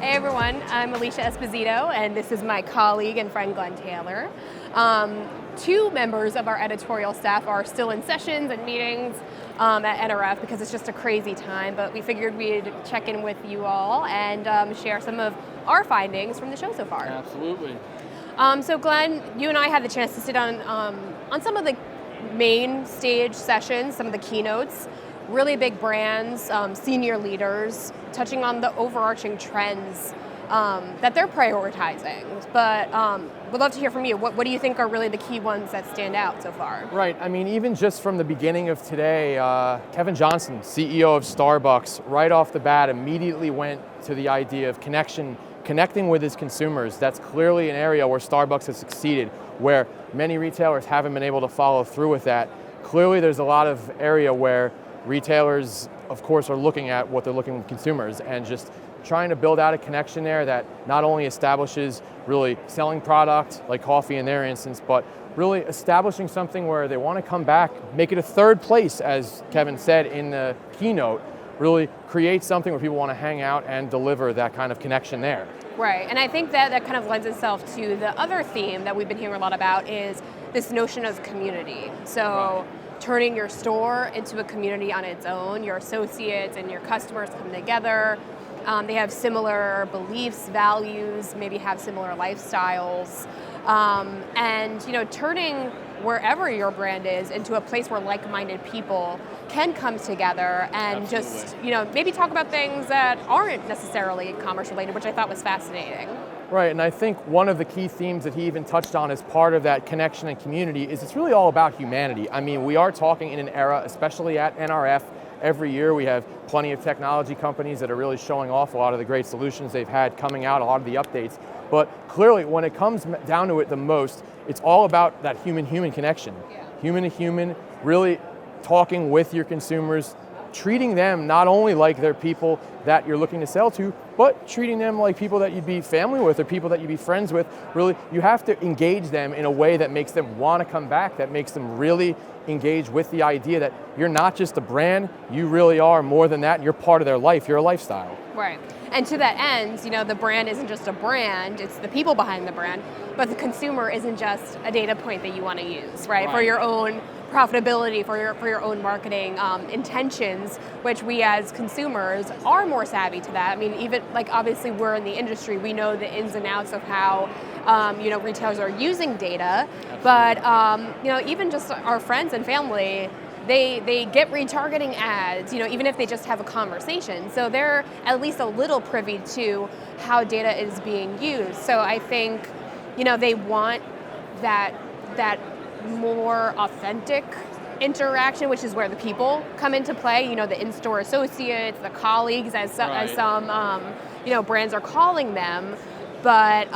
Hey everyone, I'm Alicia Esposito, and this is my colleague and friend Glenn Taylor. Two members of our editorial staff are still in sessions and meetings at NRF because it's just a crazy time, but we figured we'd check in with you all and share some of our findings from the show so far. Absolutely. So Glenn, you and I had the chance to sit on some of the main stage sessions, some of the keynotes, really big brands, senior leaders, touching on the overarching trends that they're prioritizing. But we'd love to hear from you. What do you think are really the key ones that stand out so far? Right. I mean, even just from the beginning of today, Kevin Johnson, CEO of Starbucks, right off the bat immediately went to the idea of connecting with his consumers. That's clearly an area where Starbucks has succeeded, where many retailers haven't been able to follow through with that. Clearly there's a lot of area where retailers, of course, are looking at what they're looking with consumers and just trying to build out a connection there that not only establishes really selling product, like coffee in their instance, but really establishing something where they want to come back, make it a third place, as Kevin said in the keynote, really create something where people want to hang out and deliver that kind of connection there. Right, and I think that kind of lends itself to the other theme that we've been hearing a lot about is this notion of community. So turning your store into a community on its own, your associates and your customers come together. They have similar beliefs, values, maybe have similar lifestyles. And turning wherever your brand is into a place where like-minded people can come together and Absolutely. just, maybe talk about things that aren't necessarily commerce related, which I thought was fascinating. Right, and I think one of the key themes that he even touched on as part of that connection and community is it's really all about humanity. I mean, we are talking in an era, especially at NRF, every year we have plenty of technology companies that are really showing off a lot of the great solutions they've had coming out, a lot of the updates. But clearly, when it comes down to it the most, it's all about that human-human connection. Yeah. Human to human, really talking with your consumers, treating them not only like they're people that you're looking to sell to, but treating them like people that you'd be family with or people that you'd be friends with. Really, you have to engage them in a way that makes them want to come back, that makes them really engage with the idea that you're not just a brand, you really are more than that, and you're part of their life, you're a lifestyle. Right. And to that end, the brand isn't just a brand, it's the people behind the brand, but the consumer isn't just a data point that you want to use, right? For your own profitability, for your own marketing intentions, which we as consumers are more savvy to that. I mean, even obviously we're in the industry, we know the ins and outs of how retailers are using data, but even just our friends and family, they get retargeting ads, even if they just have a conversation. So they're at least a little privy to how data is being used. So I think, they want that more authentic interaction, which is where the people come into play, the in-store associates, the colleagues, as some brands are calling them. But,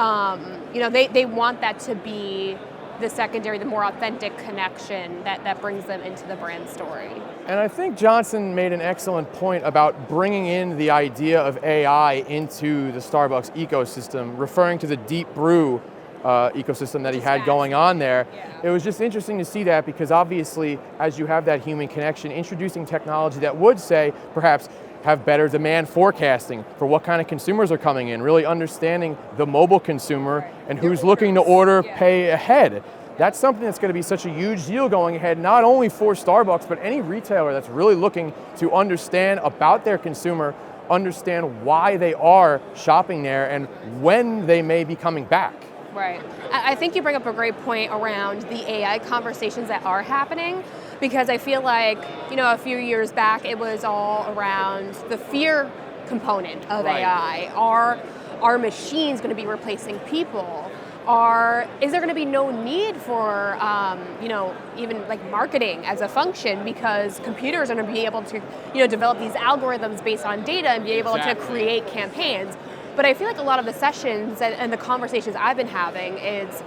they want that to be the secondary, the more authentic connection that brings them into the brand story. And I think Johnson made an excellent point about bringing in the idea of AI into the Starbucks ecosystem, referring to the Deep Brew ecosystem that he had going on there. Yeah. It was just interesting to see that because obviously as you have that human connection, introducing technology that would say perhaps have better demand forecasting for what kind of consumers are coming in, really understanding the mobile consumer and who's looking to order, pay ahead. That's something that's going to be such a huge deal going ahead, not only for Starbucks, but any retailer that's really looking to understand about their consumer, understand why they are shopping there and when they may be coming back. Right. I think you bring up a great point around the AI conversations that are happening, because I feel like, a few years back, it was all around the fear component of AI. Are machines going to be replacing people? Is there going to be no need for, even marketing as a function, because computers are going to be able to, develop these algorithms based on data and be able to create campaigns? But I feel like a lot of the sessions and the conversations I've been having is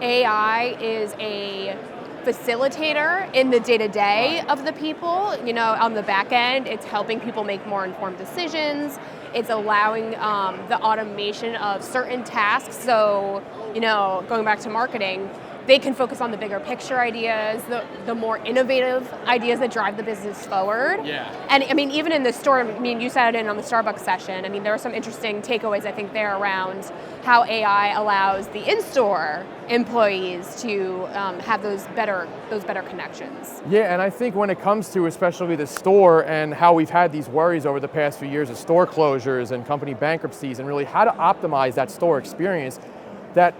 AI is a facilitator in the day-to-day of the people. On the back end, it's helping people make more informed decisions. It's allowing the automation of certain tasks. So, going back to marketing, they can focus on the bigger picture ideas, the more innovative ideas that drive the business forward. Yeah. And I mean, even in the store, I mean, you sat in on the Starbucks session. I mean, there are some interesting takeaways, I think, there around how AI allows the in-store employees to have those better connections. Yeah, and I think when it comes to especially the store and how we've had these worries over the past few years of store closures and company bankruptcies and really how to optimize that store experience, that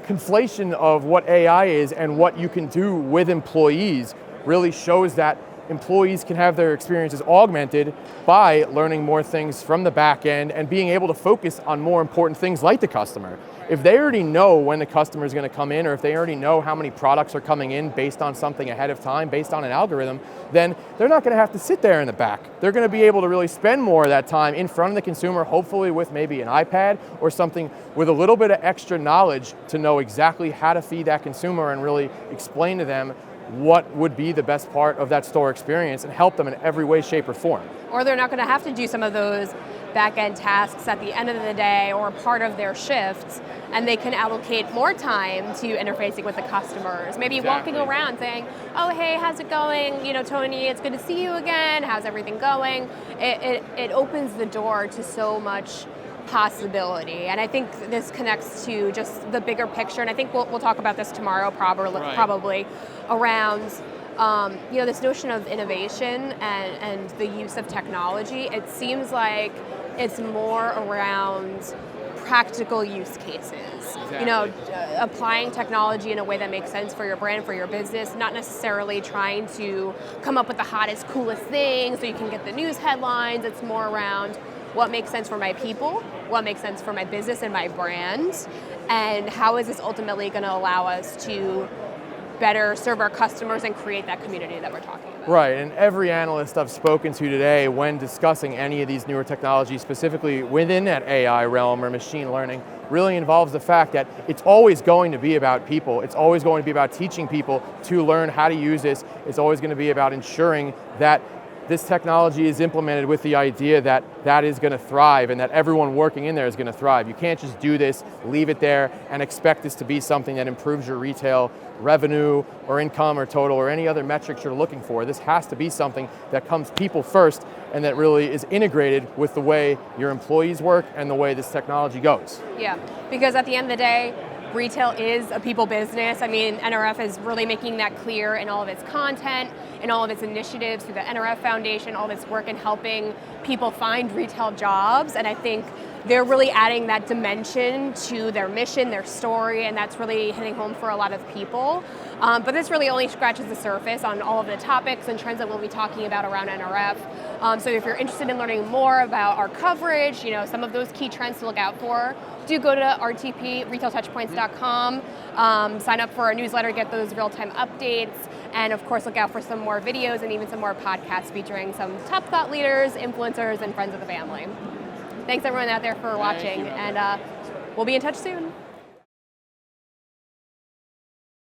conflation of what AI is and what you can do with employees really shows that employees can have their experiences augmented by learning more things from the back end and being able to focus on more important things like the customer. If they already know when the customer is going to come in, or if they already know how many products are coming in based on something ahead of time, based on an algorithm, then they're not going to have to sit there in the back. They're going to be able to really spend more of that time in front of the consumer, hopefully with maybe an iPad or something with a little bit of extra knowledge to know exactly how to feed that consumer and really explain to them what would be the best part of that store experience and help them in every way, shape, or form. Or they're not going to have to do some of those back-end tasks at the end of the day or part of their shifts, and they can allocate more time to interfacing with the customers. Maybe Exactly. walking around saying, oh, hey, how's it going? You know, Tony, it's good to see you again. How's everything going? It opens the door to so much possibility. And I think this connects to just the bigger picture, and I think we'll talk about this tomorrow probably around this notion of innovation and the use of technology. It seems like it's more around practical use cases. Exactly. You know, applying technology in a way that makes sense for your brand, for your business, not necessarily trying to come up with the hottest, coolest thing so you can get the news headlines. It's more around what makes sense for my people, what makes sense for my business and my brand, and how is this ultimately going to allow us to better serve our customers and create that community that we're talking about. Right, and every analyst I've spoken to today when discussing any of these newer technologies, specifically within that AI realm or machine learning, really involves the fact that it's always going to be about people. It's always going to be about teaching people to learn how to use this. It's always going to be about ensuring that this technology is implemented with the idea that that is going to thrive and that everyone working in there is going to thrive. You can't just do this, leave it there, and expect this to be something that improves your retail revenue or income or total or any other metrics you're looking for. This has to be something that comes people first and that really is integrated with the way your employees work and the way this technology goes. Yeah, because at the end of the day, retail is a people business. I mean, NRF is really making that clear in all of its content, in all of its initiatives through the NRF Foundation, all of its work in helping people find retail jobs. And I think they're really adding that dimension to their mission, their story, and that's really hitting home for a lot of people. But this really only scratches the surface on all of the topics and trends that we'll be talking about around NRF. So if you're interested in learning more about our coverage, you know, some of those key trends to look out for, do go to RTP, retailtouchpoints.com, sign up for our newsletter, get those real-time updates, and of course look out for some more videos and even some more podcasts featuring some top thought leaders, influencers, and friends of the family. Thanks everyone out there for watching, and we'll be in touch soon.